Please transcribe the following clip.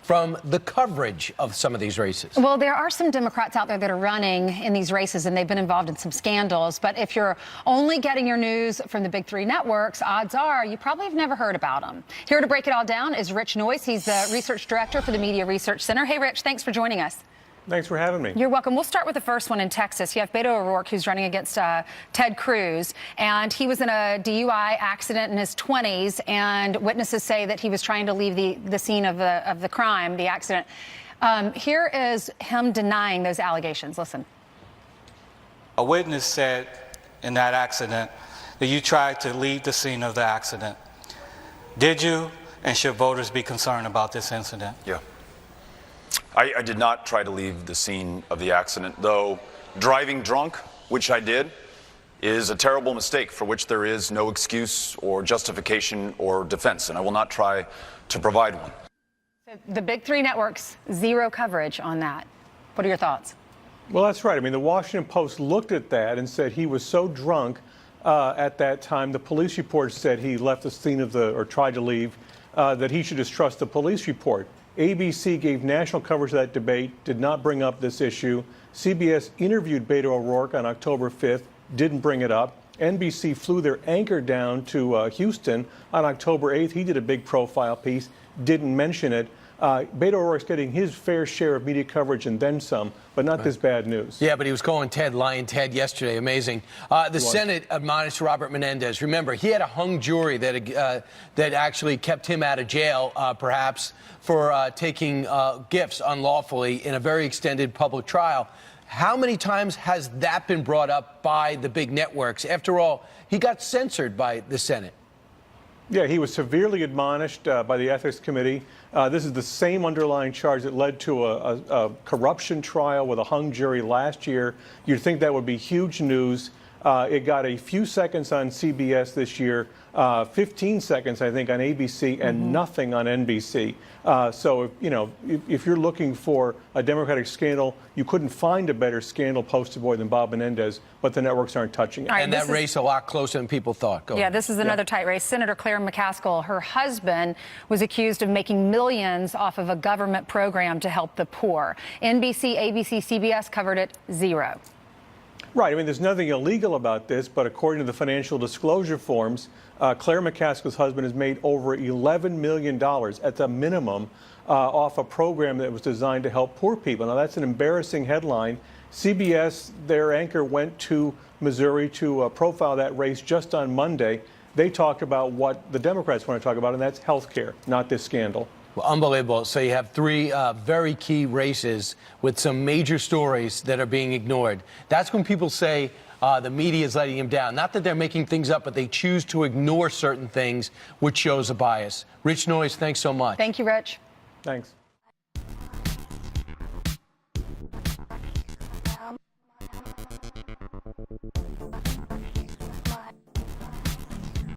from the coverage of some of these races. Well, there are some Democrats out there that are running in these races, and they've been involved in some scandals. But if you're only getting your news from the big three networks, odds are you probably have never heard about them. Here to break it all down is Rich Noyce. He's the research director for the Media Research Center. Hey, Rich, thanks for joining us. Thanks for having me. You're welcome. We'll start with the first one in Texas. You have Beto O'Rourke, who's running against Ted Cruz, and he was in a DUI accident in his 20s, and witnesses say that he was trying to leave the scene of the crime, the accident. Here is him denying those allegations. Listen. A witness said in that accident that you tried to leave the scene of the accident. Did you, and should voters be concerned about this incident? Yeah. I did not try to leave the scene of the accident, though driving drunk, which I did, is a terrible mistake for which there is no excuse or justification or defense, and I will not try to provide one. The big three networks, zero coverage on that. What are your thoughts? Well, that's right. I mean, the Washington Post looked at that and said he was so drunk at that time. The police report said he left the scene of or tried to leave, that he should just trust the police report. ABC gave national coverage of that debate, did not bring up this issue. CBS interviewed Beto O'Rourke on October 5th, didn't bring it up. NBC flew their anchor down to Houston on October 8th. He did a big profile piece, didn't mention it. Beto O'Rourke's getting his fair share of media coverage and then some, but not this bad news. Yeah, but he was calling Ted Lion Ted yesterday. Amazing. The Senate admonished Robert Menendez. Remember, he had a hung jury that actually kept him out of jail, perhaps, for taking gifts unlawfully in a very extended public trial. How many times has that been brought up by the big networks? After all, he got censored by the Senate. Yeah, he was severely admonished by the Ethics Committee. This is the same underlying charge that led to a corruption trial with a hung jury last year. You'd think that would be huge news. It got a few seconds on CBS this year, 15 seconds, I think, on ABC, and nothing on NBC. So, if you're looking for a Democratic scandal, you couldn't find a better scandal poster boy than Bob Menendez, but the networks aren't touching it. Right, and that race a lot closer than people thought. Go ahead. This is another tight race. Senator Claire McCaskill, her husband was accused of making millions off of a government program to help the poor. NBC, ABC, CBS covered it, zero. Right. I mean, there's nothing illegal about this, but according to the financial disclosure forms, Claire McCaskill's husband has made over $11 million at the minimum off a program that was designed to help poor people. Now, that's an embarrassing headline. CBS, their anchor, went to Missouri to profile that race just on Monday. They talked about what the Democrats want to talk about, and that's health care, not this scandal. Well, unbelievable. So you have three very key races with some major stories that are being ignored. That's when people say the media is letting them down. Not that they're making things up, but they choose to ignore certain things, which shows a bias. Rich Noyce, thanks so much. Thank you, Rich. Thanks.